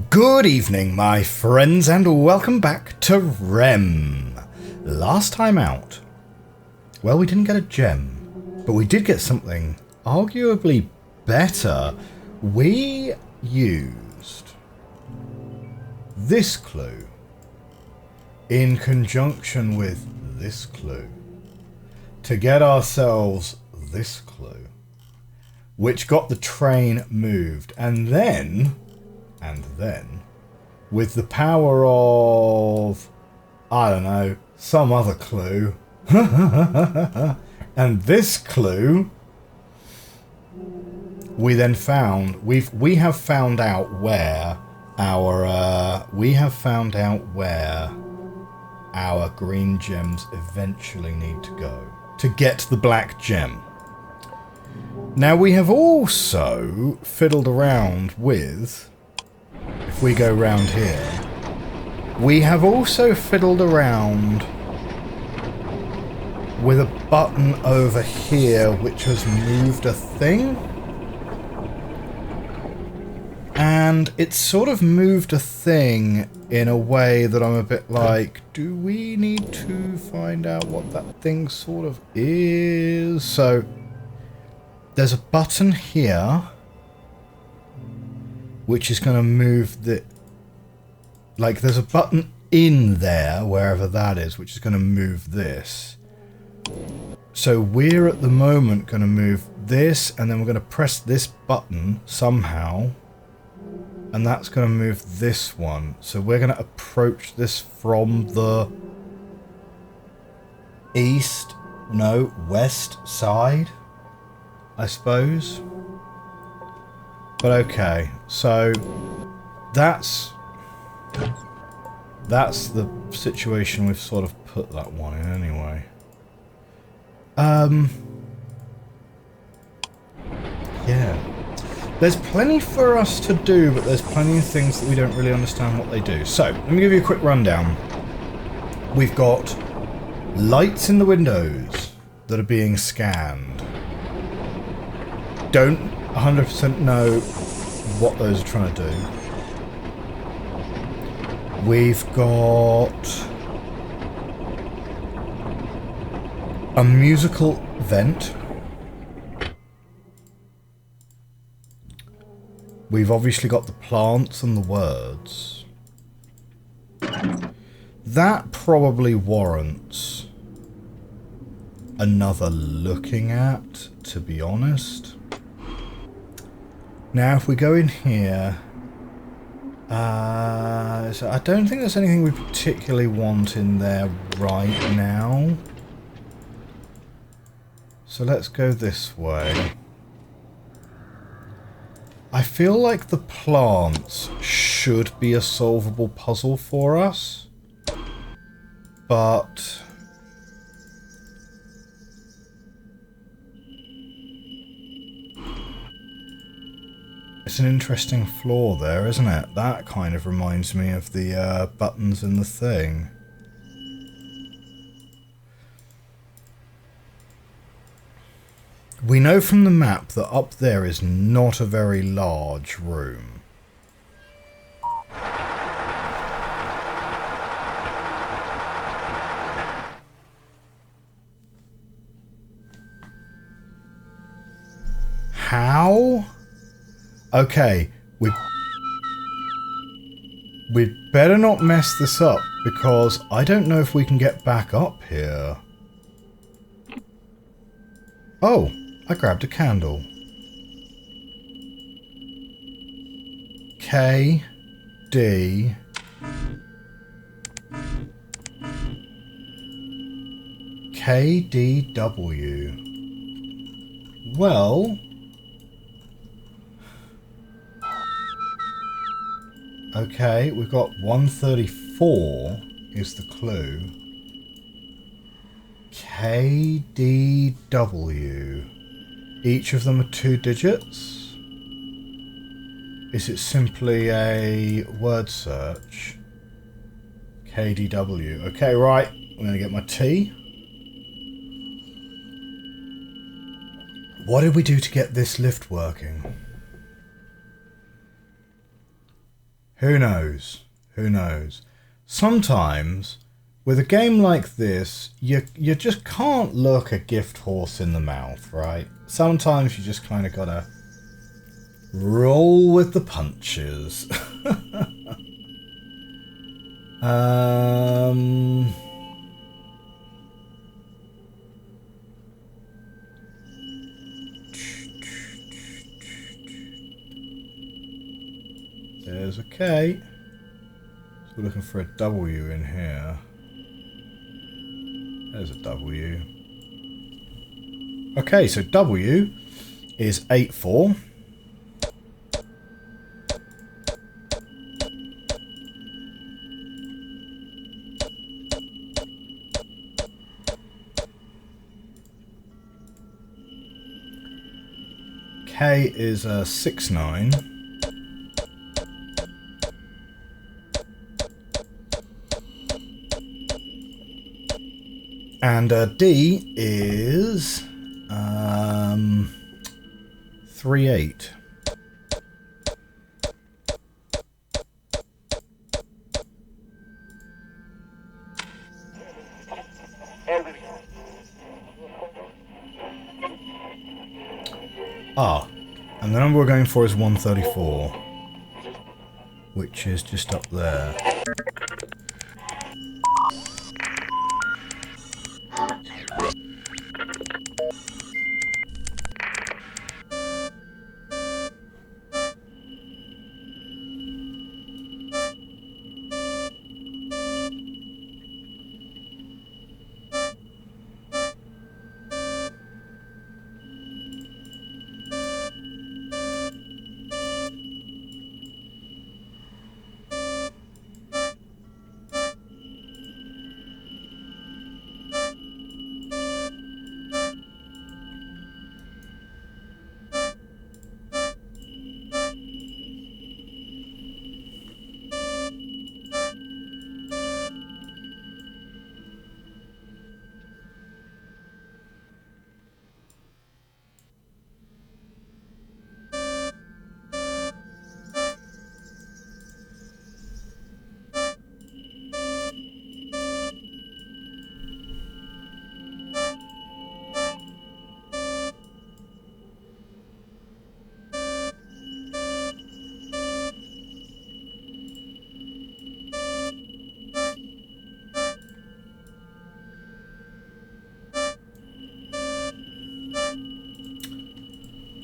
Good evening, my friends, and welcome back to RHEM. Last time out, well, we didn't get a gem, but we did get something arguably better. We used this clue in conjunction with this clue to get ourselves this clue, which got the train moved, and then, with the power of, I don't know, some other clue, and this clue, we then found, we have found out where our green gems eventually need to go to get the black gem. Now we have also fiddled around with, if we go round here, we have also fiddled around with a button over here which has moved a thing. And it's sort of moved a thing in a way that I'm a bit like, do we need to find out what that thing sort of is? So there's a button here which is going to move the... Like, there's a button in there, wherever that is, which is going to move this. So we're at the moment going to move this, and then we're going to press this button somehow, and that's going to move this one. So we're going to approach this from the west side, I suppose. But okay, so that's the situation we've sort of put that one in anyway. Yeah. There's plenty for us to do, but there's plenty of things that we don't really understand what they do. So, let me give you a quick rundown. We've got lights in the windows that are being scanned. Don't 100% know what those are trying to do. We've got a musical vent. We've obviously got the plants and the words. That probably warrants another looking at, to be honest. Now, if we go in here, so I don't think there's anything we particularly want in there right now. So let's go this way. I feel like the plants should be a solvable puzzle for us, but it's an interesting flaw there, isn't it? That kind of reminds me of the buttons in the thing. We know from the map that up there is not a very large room. How? Okay, we'd better not mess this up, because I don't know if we can get back up here. Oh, I grabbed a candle. K, D, K, D, W. Well, okay, we've got 134 is the clue. K, D, W. Each of them are 2 digits? Is it simply a word search? KDW. Okay, right. I'm going to get my tea. What did we do to get this lift working? Who knows? Who knows? Sometimes, with a game like this, you just can't look a gift horse in the mouth, right? Sometimes you just kind of gotta roll with the punches. There's a K. So we're looking for a W in here. There's a W. Okay, so W is 84. K is 69. And D is 38. Ah, and the number we're going for is 134, which is just up there.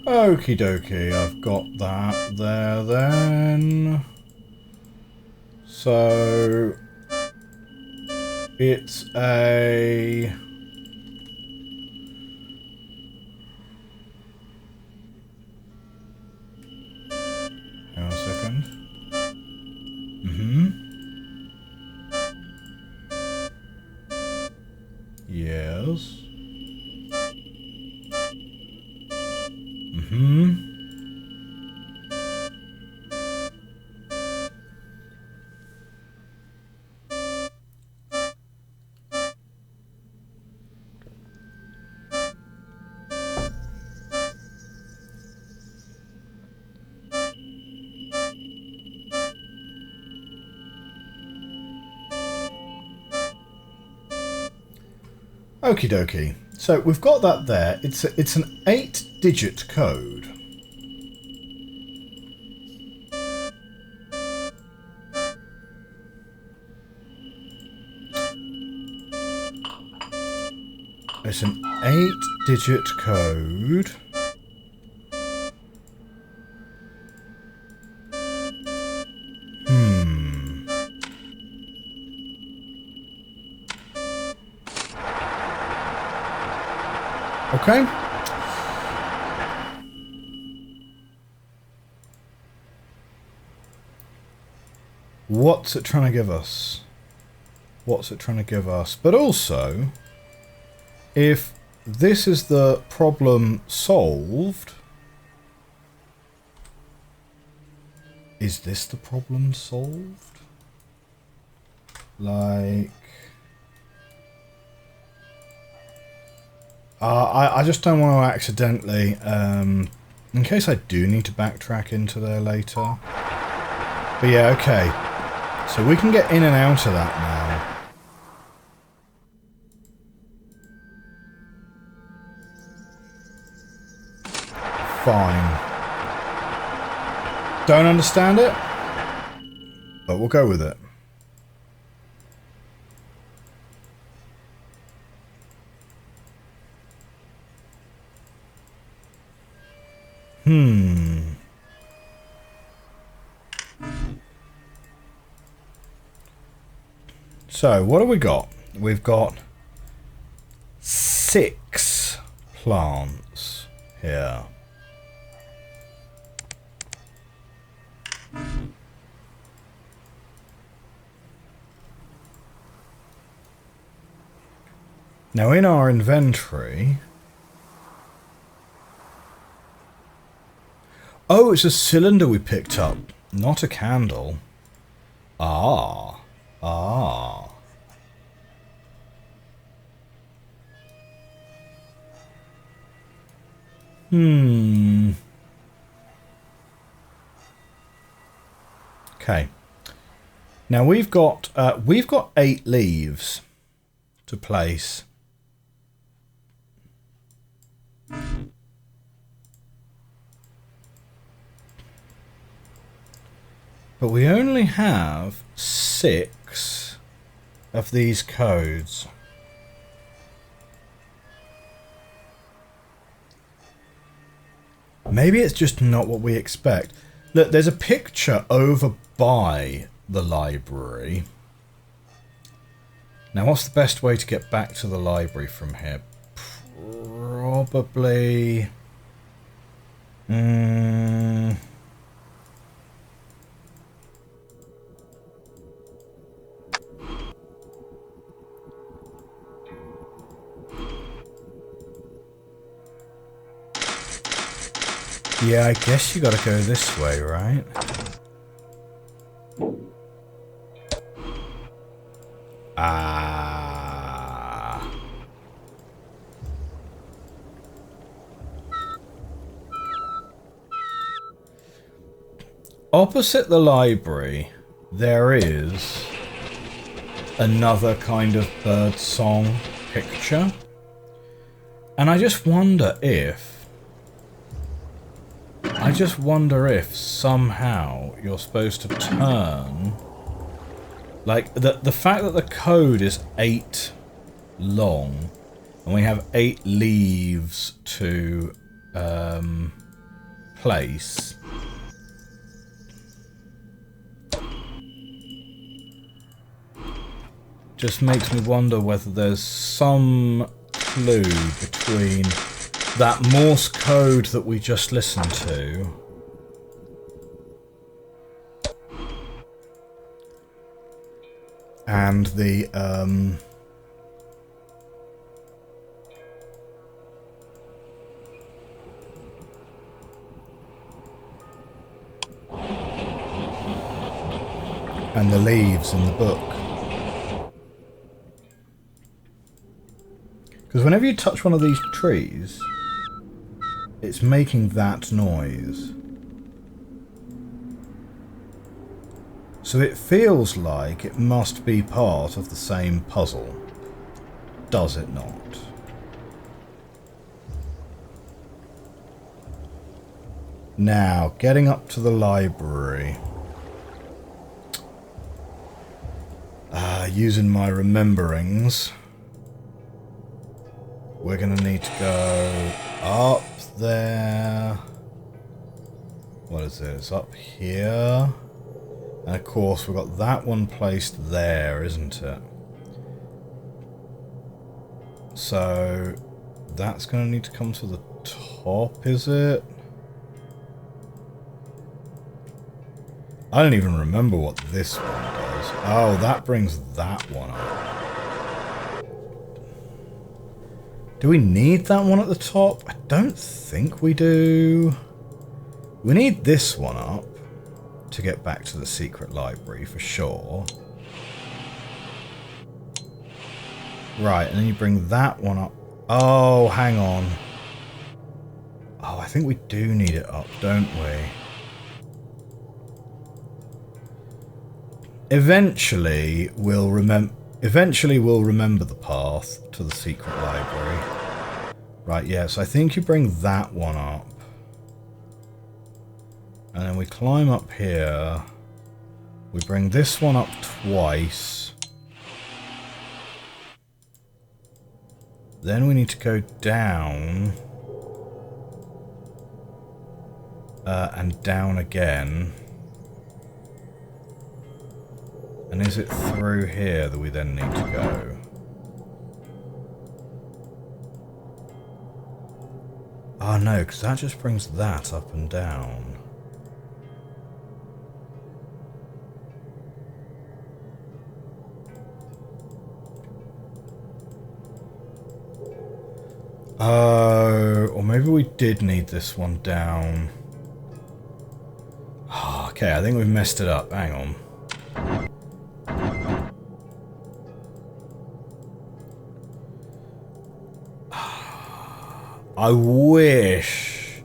Okie dokie, I've got that there then. So it's a... hang on a second. Yes. Okie dokie. So we've got that there. It's an 8-digit code. It's an 8-digit code. Okay. What's it trying to give us? What's it trying to give us? But also, if this is the problem solved, is this the problem solved? Like... I just don't want to accidentally, in case I do need to backtrack into there later. But yeah, okay. So we can get in and out of that now. Fine. Don't understand it, but we'll go with it. So, what have we got? We've got 6 plants here. Now, in our inventory... Oh, it's a cylinder we picked up, not a candle. Ah. Okay. Now we've got 8 leaves to place. But we only have 6 of these codes. Maybe it's just not what we expect. Look, there's a picture over by the library. Now, what's the best way to get back to the library from here? Probably... Yeah, I guess you gotta go this way, right? Ah. Opposite the library, there is another kind of bird song picture. And I just wonder if somehow you're supposed to turn... Like, the fact that the code is 8 long, and we have 8 leaves to place... just makes me wonder whether there's some clue between that Morse code that we just listened to and the leaves in the book. Because whenever you touch one of these trees, it's making that noise. So it feels like it must be part of the same puzzle. Does it not? Now, getting up to the library. Using my rememberings. We're going to need to go up there. What is it? It's up here. And of course we've got that one placed there, isn't it? So that's going to need to come to the top, is it? I don't even remember what this one does. Oh, that brings that one up. Do we need that one at the top? I don't think we do. We need this one up to get back to the secret library for sure. Right, and then you bring that one up. Oh, hang on. Oh, I think we do need it up, don't we? Eventually, we'll remember the path to the secret library. Right, yeah, so I think you bring that one up. And then we climb up here. We bring this one up twice. Then we need to go down. And down again. And is it through here that we then need to go? Oh no, because that just brings that up and down. Oh, or maybe we did need this one down. Oh, okay, I think we've messed it up. Hang on. I wish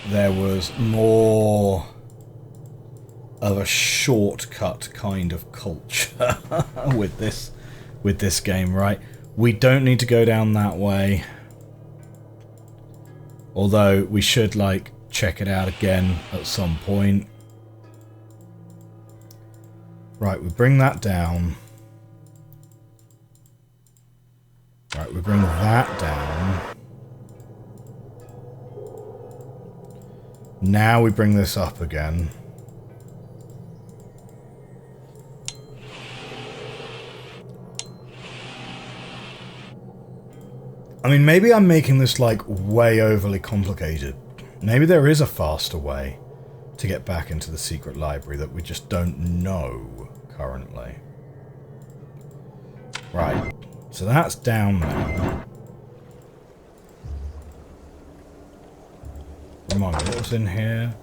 there was more of a shortcut kind of culture with this game, right? We don't need to go down that way. Although we should like check it out again at some point. Right, we bring that down. Right, we bring that down. Now we bring this up again. I mean, maybe I'm making this like way overly complicated. Maybe there is a faster way to get back into the secret library that we just don't know currently. Right. So that's down now. Remind me, what was in here?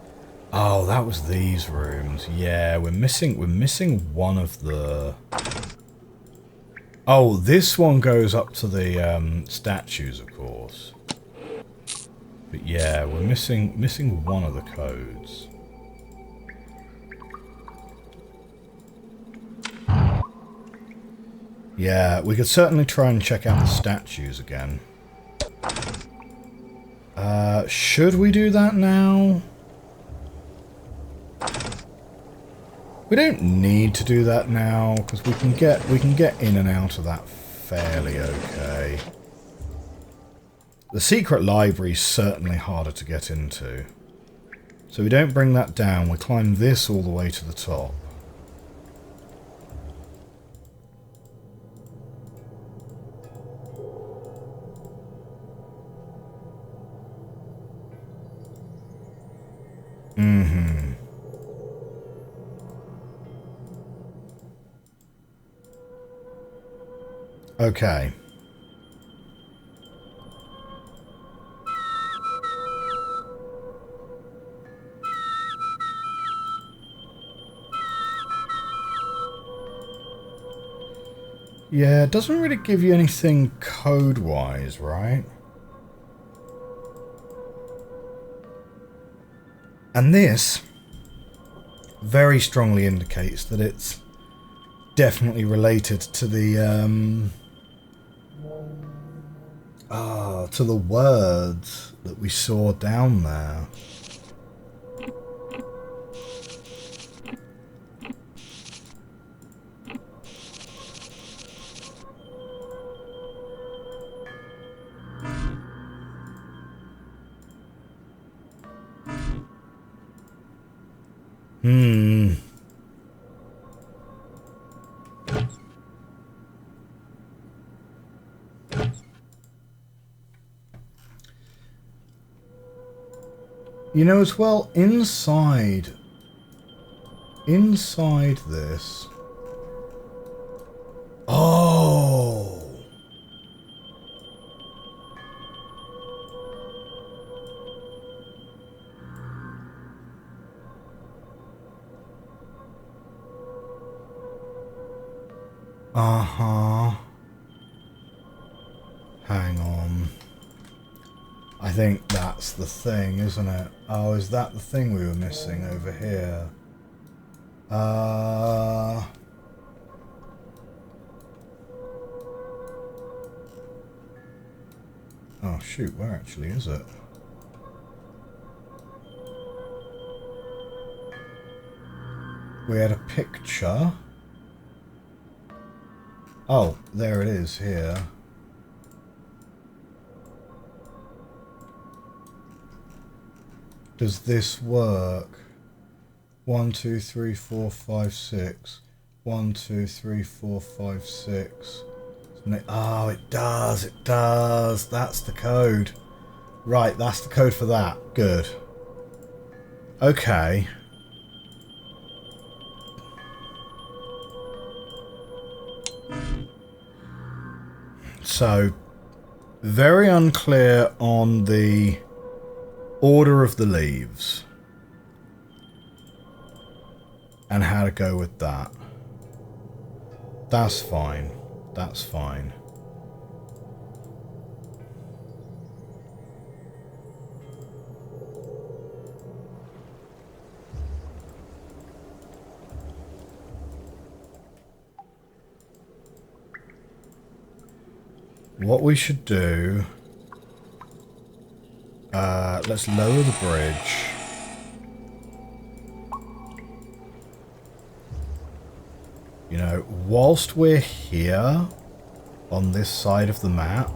Oh, that was these rooms. Yeah, we're missing one of the... Oh, this one goes up to the statues, of course. But yeah, we're missing one of the codes. Yeah, we could certainly try and check out the statues again. Should we do that now? We don't need to do that now because we can get in and out of that fairly okay. The secret library is certainly harder to get into. So we don't bring that down, we climb this all the way to the top. Mm-hmm. Okay. Yeah, it doesn't really give you anything code-wise, right? And this very strongly indicates that it's definitely related to the to the words that we saw down there. You know, as well, inside this... Oh! Uh-huh. Hang on. I think that's the thing, isn't it? Oh, is that the thing we were missing over here? Oh shoot, where actually is it? We had a picture. Oh, there it is here. Does this work? 1, 2, 3, 4, 5, 6. 1, 2, 3, 4, 5, 6. Oh, it does. It does. That's the code. Right, that's the code for that. Good. Okay. So, very unclear on the order of the leaves and how to go with that. That's fine. That's fine. What we should do, let's lower the bridge. You know, whilst we're here on this side of the map,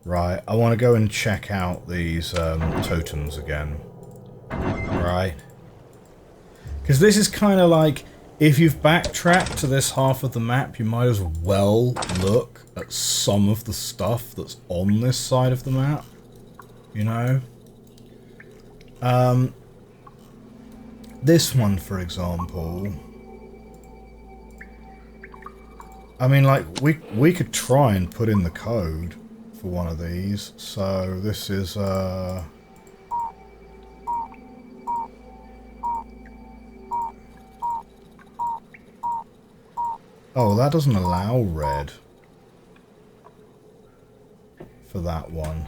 right, I want to go and check out these totems again, right? Because this is kind of like, if you've backtracked to this half of the map, you might as well look at some of the stuff that's on this side of the map, you know? This one, for example, I mean, like, we could try and put in the code for one of these. So this is, oh, that doesn't allow red for that one.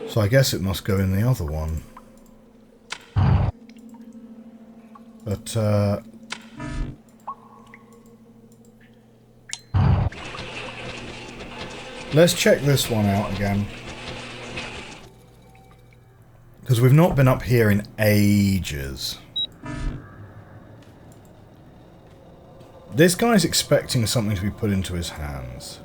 So I guess it must go in the other one. But, let's check this one out again. Because we've not been up here in ages. This guy's expecting something to be put into his hands.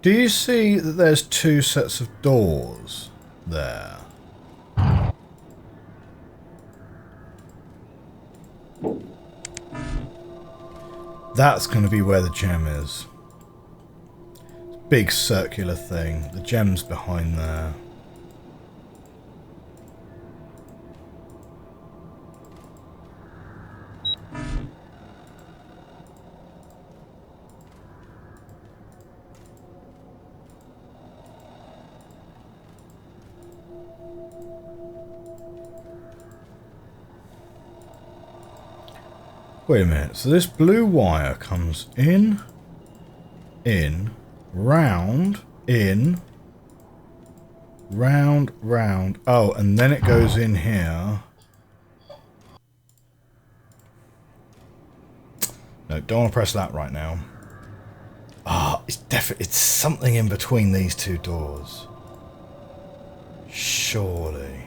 Do you see that there's two sets of doors there? That's going to be where the gem is. Big circular thing. The gem's behind there. Wait a minute, so this blue wire comes in, round, round. Oh, and then it goes in here. No, don't want to press that right now. Ah, it's something in between these two doors. Surely.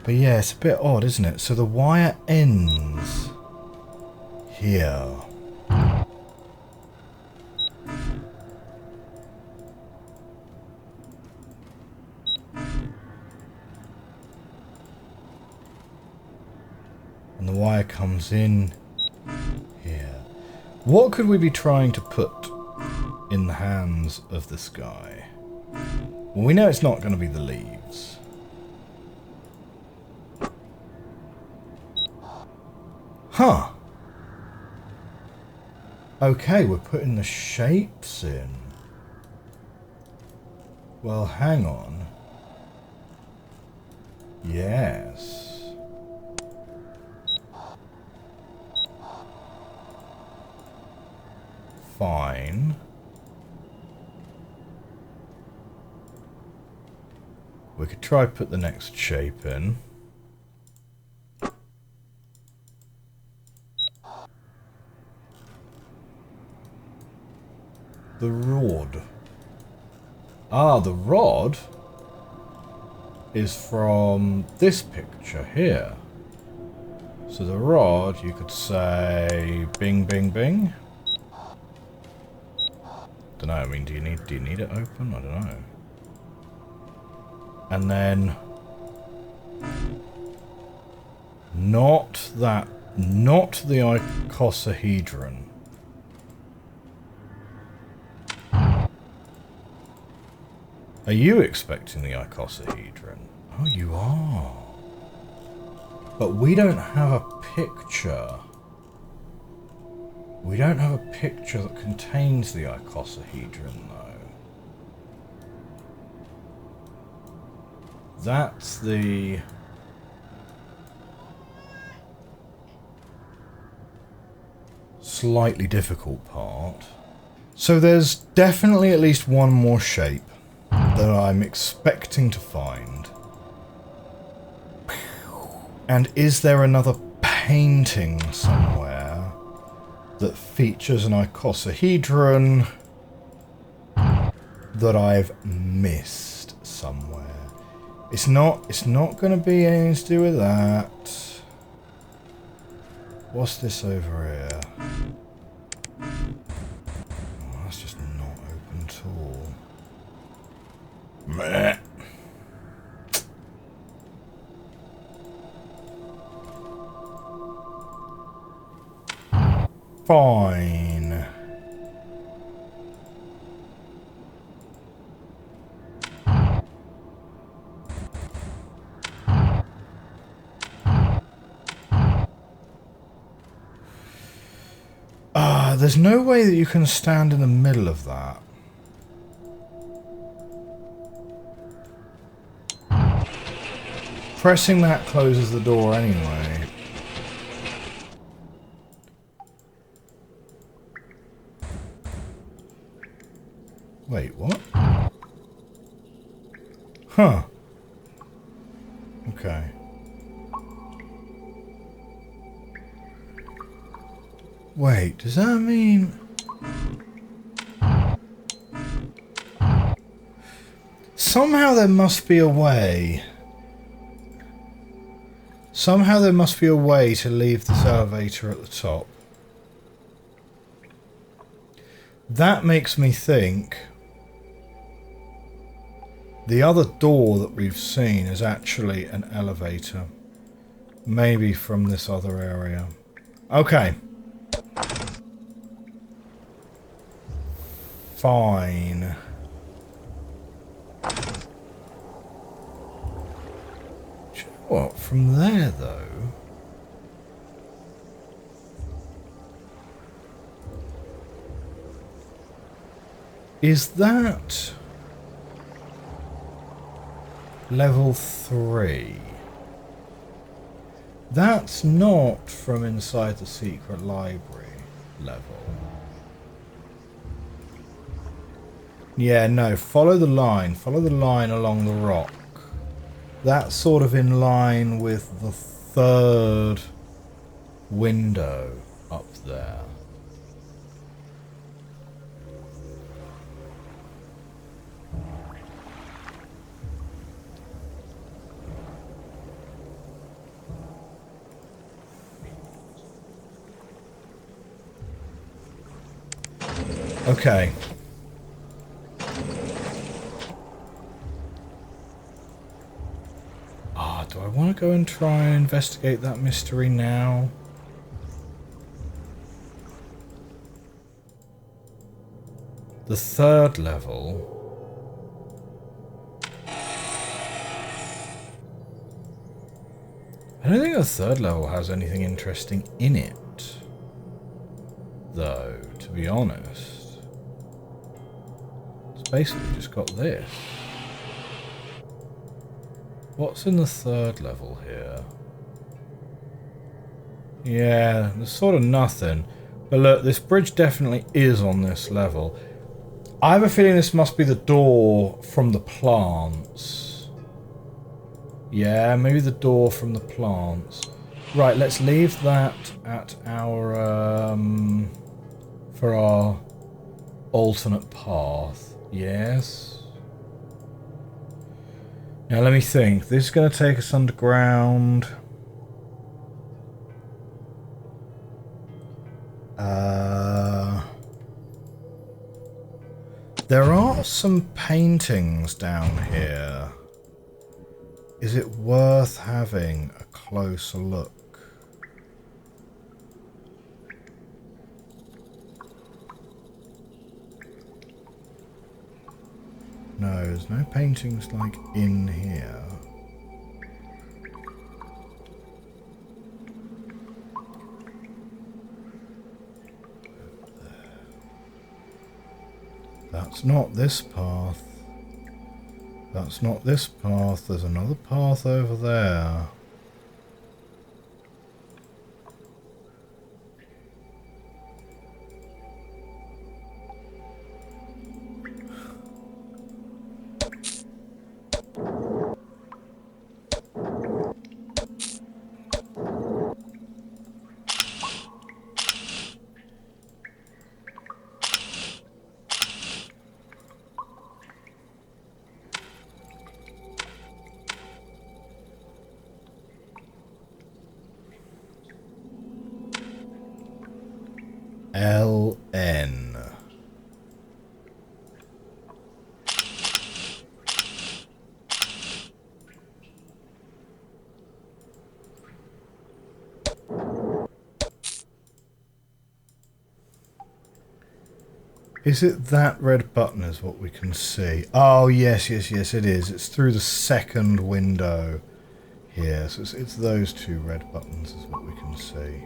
But yeah, it's a bit odd, isn't it? So the wire ends here. And the wire comes in here. What could we be trying to put in the hands of this guy? Well, we know it's not going to be the leaves. Huh. Okay, we're putting the shapes in. Well, hang on. Yes. Fine. We could try put the next shape in. The rod. Ah, the rod is from this picture here. So the rod, you could say bing, bing, bing. Don't know. I mean, do you need it open? I don't know. And then not the icosahedron. Are you expecting the icosahedron? Oh, you are. But we don't have a picture. We don't have a picture that contains the icosahedron, though. That's the... slightly difficult part. So there's definitely at least one more shape that I'm expecting to find. And is there another painting somewhere that features an icosahedron that I've missed somewhere? It's not going to be anything to do with that. What's this over here? Oh, that's just not open at all. Meh. Fine. There's no way that you can stand in the middle of that. Pressing that closes the door anyway. Wait, what? Huh. Okay. Wait, does that mean... Somehow there must be a way. Somehow there must be a way to leave this elevator at the top. That makes me think the other door that we've seen is actually an elevator. Maybe from this other area. Okay. Fine. What? From there, though? Is that level 3? That's not from inside the secret library level. Yeah, no, follow the line. Follow the line along the rock. That's sort of in line with the third window up there. Okay. Do I want to go and try and investigate that mystery now? The third level. I I don't think the third level has anything interesting in it, though, to be honest. It's basically just got this. What's in the third level here? Yeah, there's sort of nothing. But look, this bridge definitely is on this level. I have a feeling this must be the door from the plants. Yeah, maybe the door from the plants. Right, let's leave that at our, for our alternate path. Yes. Now let me think. This is going to take us underground. There are some paintings down here. Is it worth having a closer look? No, there's no paintings like in here. That's not this path. That's not this path. There's another path over there. LN. Is it that red button is what we can see? Oh, yes, yes, yes, it is. It's through the second window here. So it's those two red buttons is what we can see.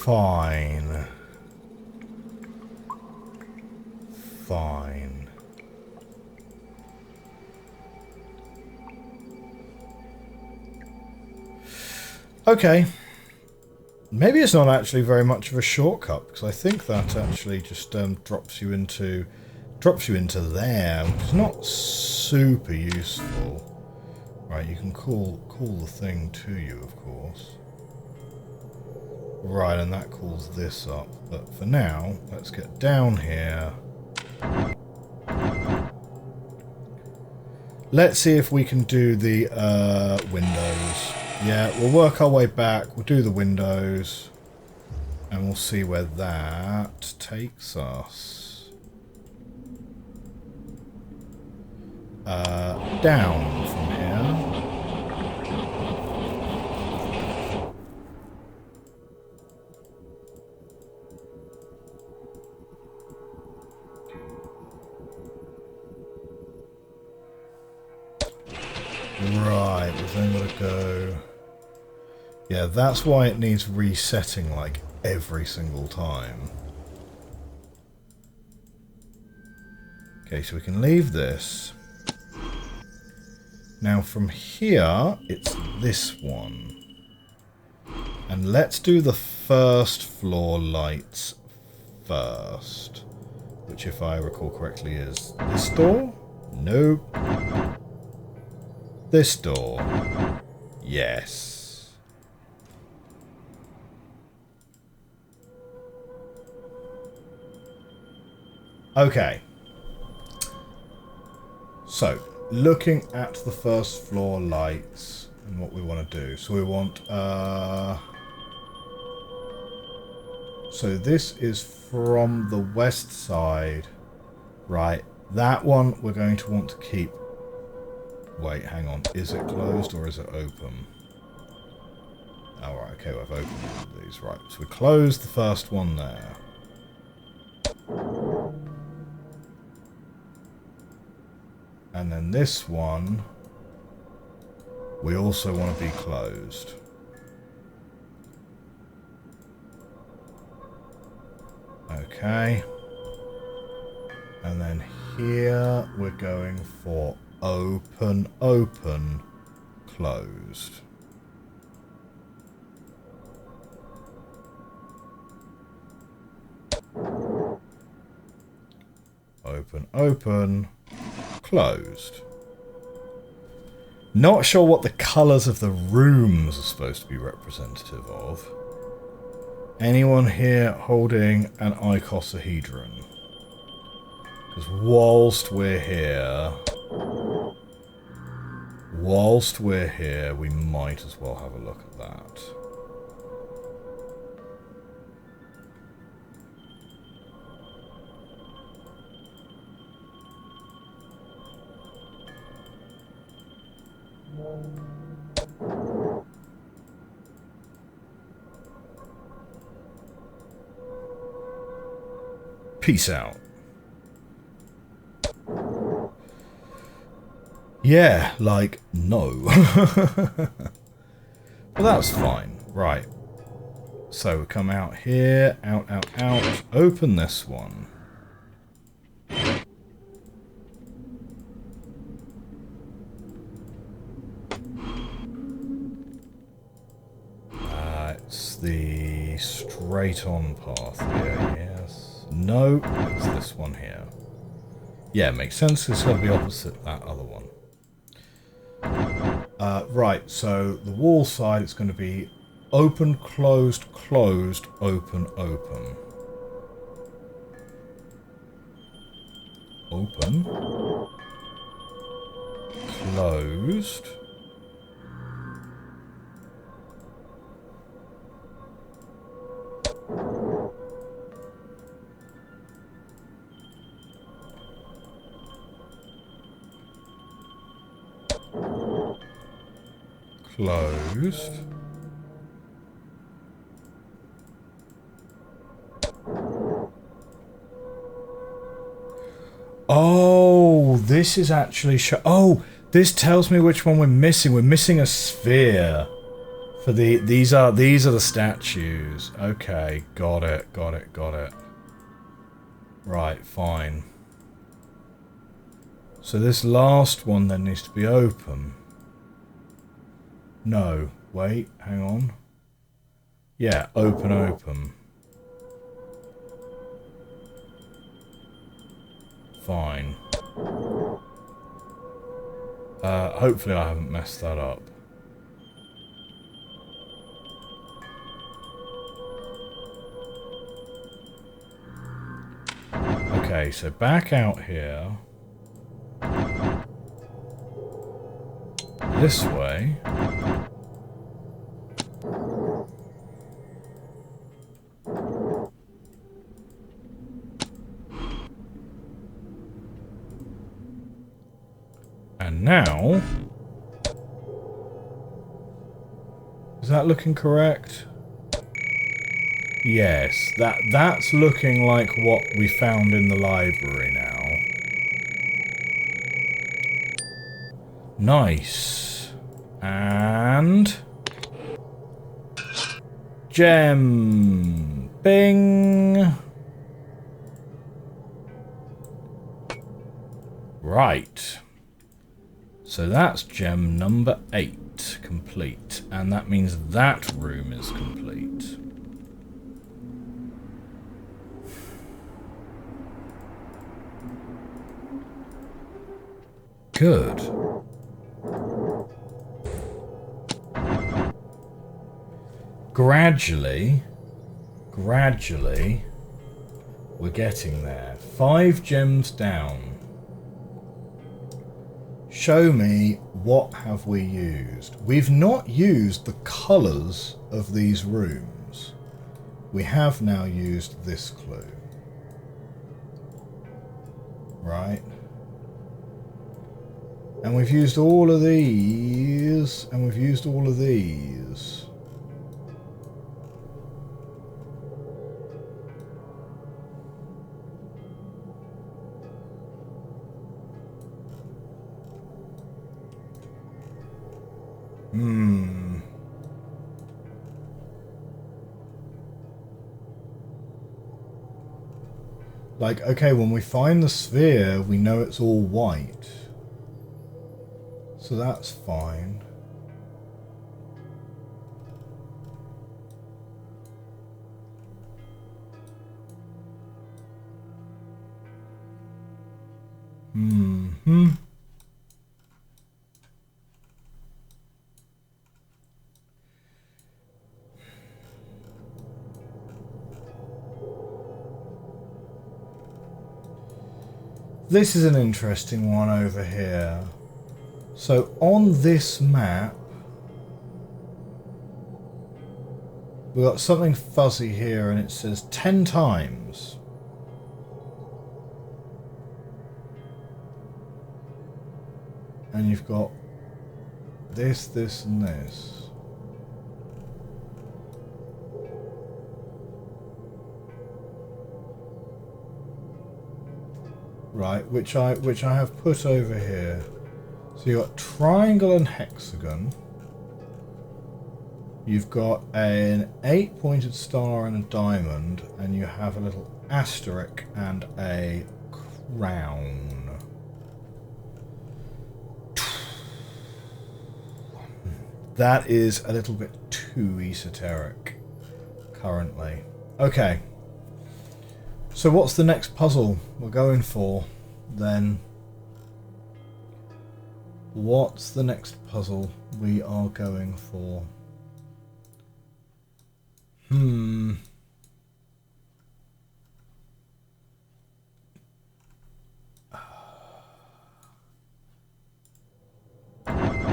Fine. Fine. Okay. Maybe it's not actually very much of a shortcut, because I think that actually just drops you into there, which is not super useful. Right, you can call the thing to you, of course. Right, and that calls this up. But for now, let's get down here. Let's see if we can do the windows. Yeah, we'll work our way back. We'll do the windows. And we'll see where that takes us. Down from here. Right, we've then got to go... Yeah, that's why it needs resetting like every single time. Okay, so we can leave this. Now from here, it's this one. And let's do the first floor lights first. Which, if I recall correctly, is this door? Nope. This door. Yes. Okay. So, looking at the first floor lights and what we want to do. So we want, so this is from the west side. Right. That one we're going to want to keep. Wait, hang on. Is it closed or is it open? Alright, okay, I've opened one of these. Right, so we close the first one there. And then this one we also want to be closed. Okay. And then here we're going for open, open, closed. Open, open, closed. Not sure what the colours of the rooms are supposed to be representative of. Anyone here holding an icosahedron? Because whilst we're here, we might as well have a look at that. Peace out. Yeah, like, no. But that's fine. Right. So we come out here, out, out, out. Open this one. It's the straight on path here, yes. No, it's this one here. Yeah, makes sense. It's got to be opposite that other one. Right, so the wall side, it's going to be open, closed, closed, open, open. Open. Closed. Closed. Oh, this is actually oh, this tells me which one we're missing. We're missing a sphere. For these are the statues. Okay, got it, got it, got it. Right, fine. So this last one then needs to be open. No, wait, hang on. Yeah, open, open. Fine. Hopefully I haven't messed that up. Okay, so back out here. This way. And now... Is that looking correct? Yes, that's looking like what we found in the library now. Nice. And... gem. Bing. Right. So that's gem number 8 complete. And that means that room is complete. Good. Gradually, we're getting there. 5 gems down. Show me, what have we used? We've not used the colours of these rooms. We have now used this clue. Right? And we've used all of these, and we've used all of these. Hmm. Like, okay, when we find the sphere, we know it's all white. So that's fine. Hmm. This is an interesting one over here. So on this map, we've got something fuzzy here and it says 10 times. And you've got this, this, and this. Right, which I have put over here. So you've got triangle and hexagon. You've got an 8-pointed star and a diamond, and you have a little asterisk and a crown. That is a little bit too esoteric currently. Okay. So what's the next puzzle we're going for then? What's the next puzzle we are going for?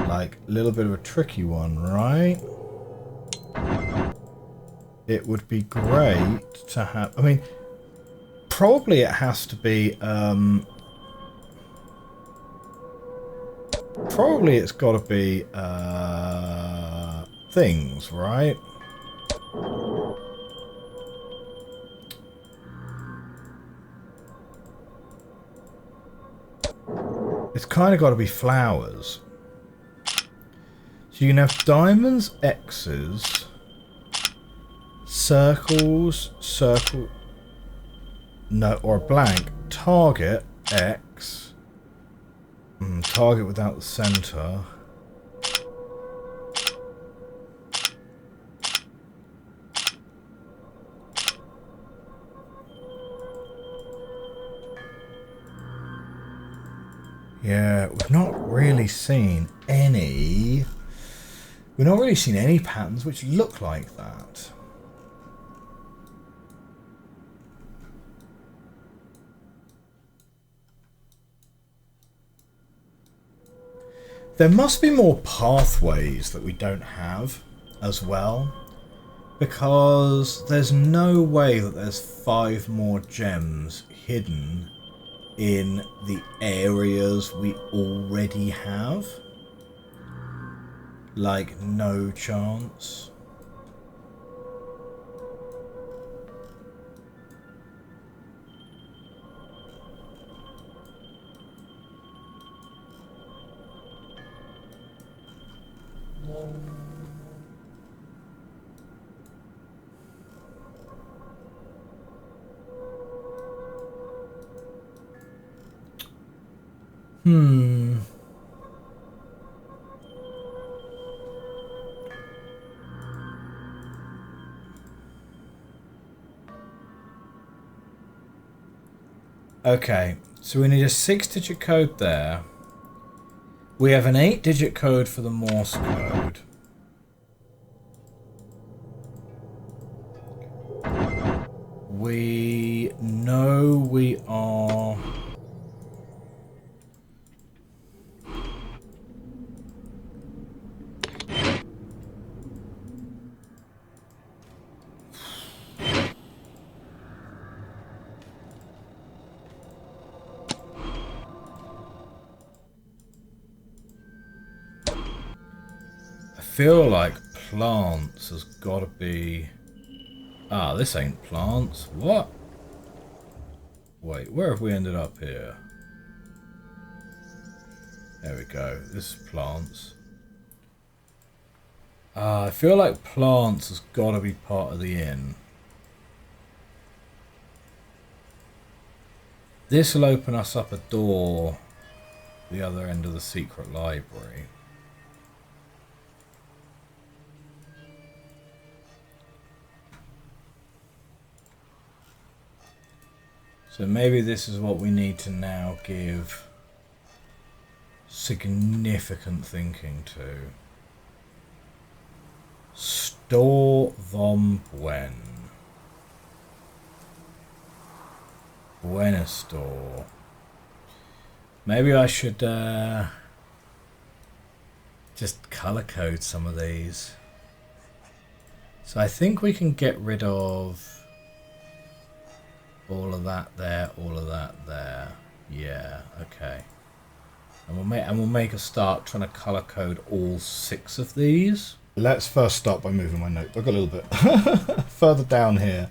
Like, a little bit of a tricky one, right? It would be great to have... I mean, probably it has to be... probably it's got to be things, right? It's kind of got to be flowers. So you can have diamonds, X's, circles, circle, no, or a blank, target, X, target without the center. Yeah, we've not really seen any... We've not really seen any patterns which look like that. There must be more pathways that we don't have as well, because there's no way that there's 5 more gems hidden in the areas we already have. Like, no chance. Okay, so we need a 6-digit code there. We have an 8-digit code for the Morse code. We know we are... I feel like plants has got to be... Ah, this ain't plants. What? Wait, where have we ended up here? There we go. This is plants. I feel like plants has got to be part of the inn. This will open us up a door the other end of the secret library. So maybe this is what we need to now give significant thinking to. Store vom buen. Buena store. Maybe I should just color code some of these. So I think we can get rid of all of that there, all of that there. Yeah, okay. And we'll make a start trying to color code all 6 of these. Let's first start by moving my notebook a little bit further down here,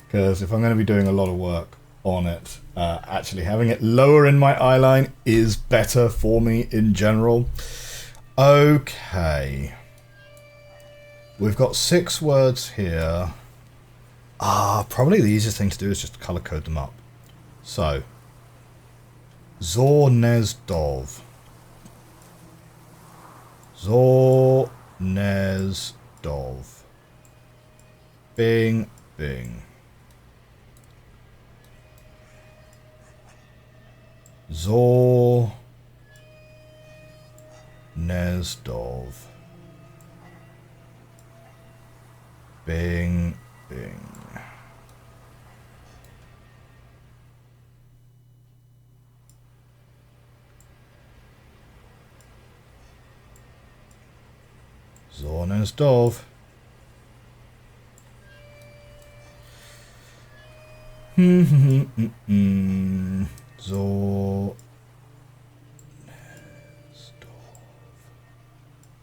because if I'm going to be doing a lot of work on it, actually having it lower in my eye line is better for me in general. Okay. We've got 6 words here. Probably the easiest thing to do is just color code them up. So, Zornezdov. Zornezdov. Bing, bing. Zornezdov. Bing, bing. Zornezdov. Zornezdov.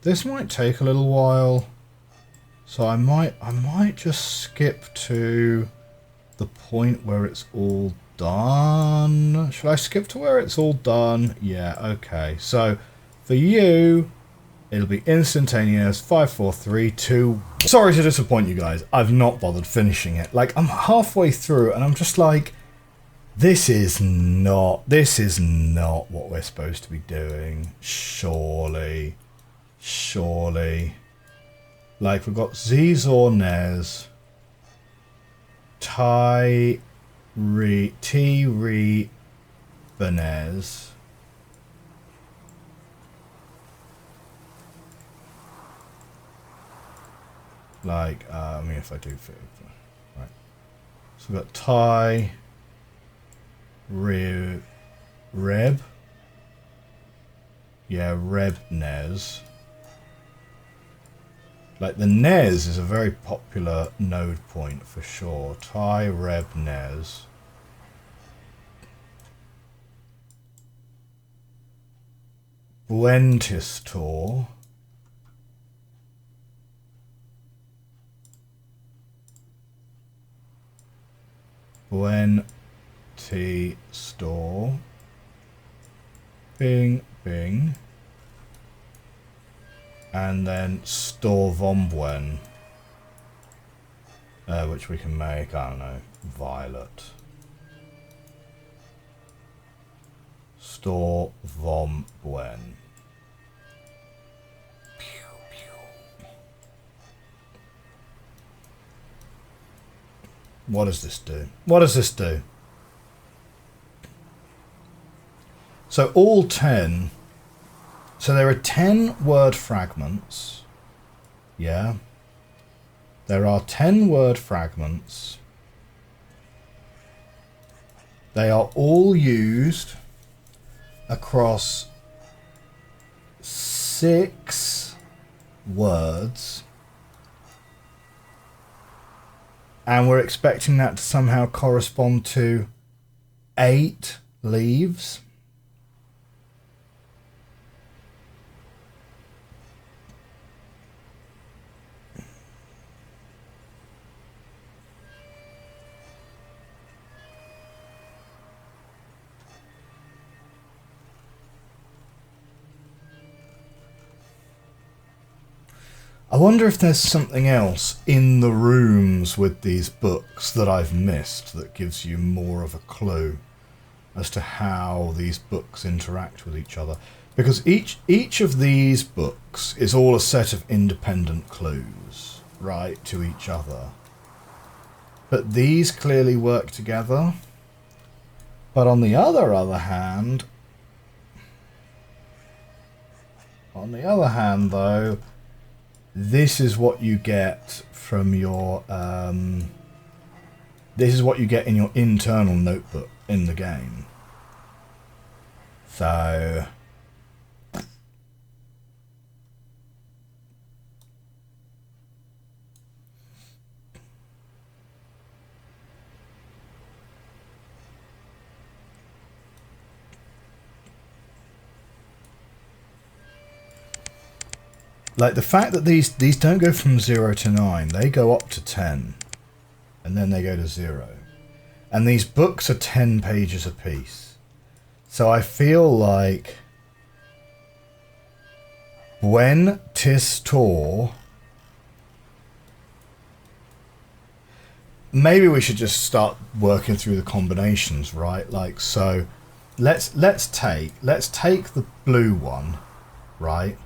This might take a little while, so I might just skip to the point where it's all done. Should I skip to where it's all done? Yeah, okay. So for you, it'll be instantaneous. 5, 4, 3, 2. Sorry to disappoint you guys. I've not bothered finishing it. Like, I'm halfway through and I'm just like, this is not what we're supposed to be doing. Surely. Like, we've got Zizornez, Ty T Re Benez. Like, I mean, if I do fit, right. So we've got Ty Reb. Yeah, Rebnez. Like, the Nez is a very popular node point for sure. Ty Rebnez. Buentistor. Buentistor. Bing, bing. And then Store Vombwen, which we can make, I don't know, violet. Store Vombwen. What does this do? What does this do? So all 10... So there are 10 word fragments. Yeah. There are 10 word fragments. They are all used across 6 words. And we're expecting that to somehow correspond to 8 leaves. I wonder if there's something else in the rooms with these books that I've missed that gives you more of a clue as to how these books interact with each other. Because each of these books is all a set of independent clues, right, to each other. But these clearly work together. But on the other hand, though, this is what you get from your this is what you get in your internal notebook in the game. So like the fact that these don't go from 0 to 9, they go up to 10, and then they go to 0. And these books are 10 pages apiece. So I feel like when tis Tor, maybe we should just start working through the combinations, right? Like, so let's take the blue one, right?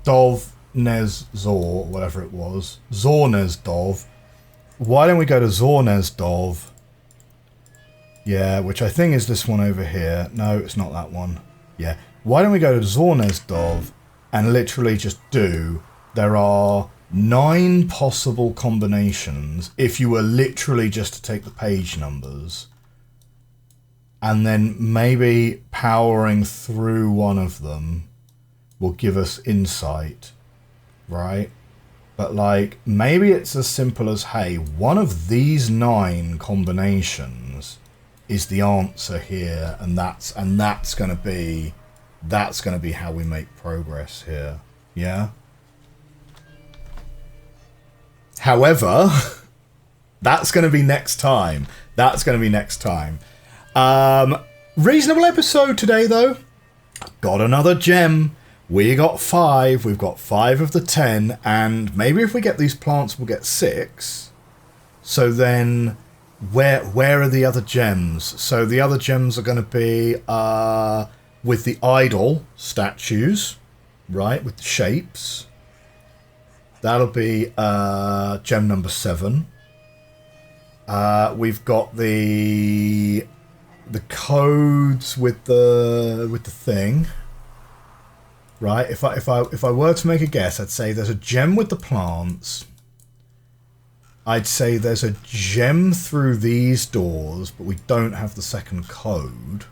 Dov Nez Zor, whatever it was. Zor Nez Dov. Why don't we go to Zor Nez Dov? Yeah, which I think is this one over here. No, it's not that one. Yeah. Why don't we go to Zor Nez Dov and literally just do... There are 9 possible combinations if you were literally just to take the page numbers. And then maybe powering through one of them will give us insight, right? But like, maybe it's as simple as, hey, one of these 9 combinations is the answer here, and that's gonna be how we make progress here. Yeah. However, that's gonna be next time. Reasonable episode today, though. Got another gem. We got 5. We've got 5 of the 10, and maybe if we get these plants, we'll get 6. So then, where are the other gems? So the other gems are going to be with the idol statues, right? With the shapes. That'll be gem number 7. We've got the codes with the thing. Right, if I were to make a guess, I'd say there's a gem with the plants. I'd say there's a gem through these doors, but we don't have the second code.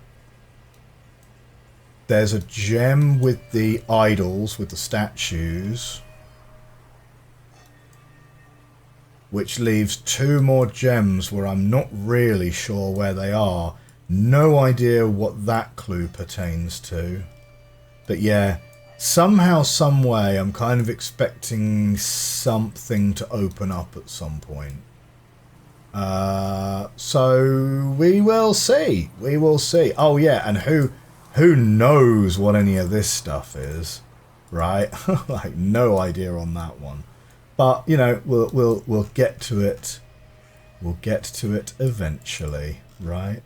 There's a gem with the idols, with the statues. Which leaves 2 more gems where I'm not really sure where they are. No idea what that clue pertains to. But yeah... Somehow, some way, I'm kind of expecting something to open up at some point. So we will see. We will see. Oh yeah, and who knows what any of this stuff is, right? Like no idea on that one. But you know, we'll get to it. We'll get to it eventually, right?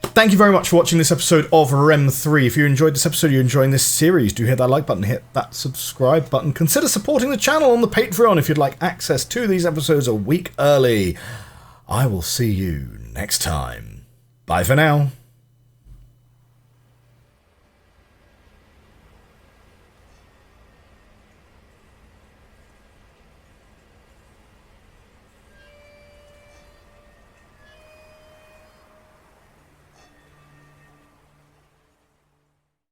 Thank you very much for watching this episode of RHEM III. If you enjoyed this episode, you're enjoying this series, do hit that like button, hit that subscribe button. Consider supporting the channel on the Patreon if you'd like access to these episodes a week early. I will see you next time. Bye for now.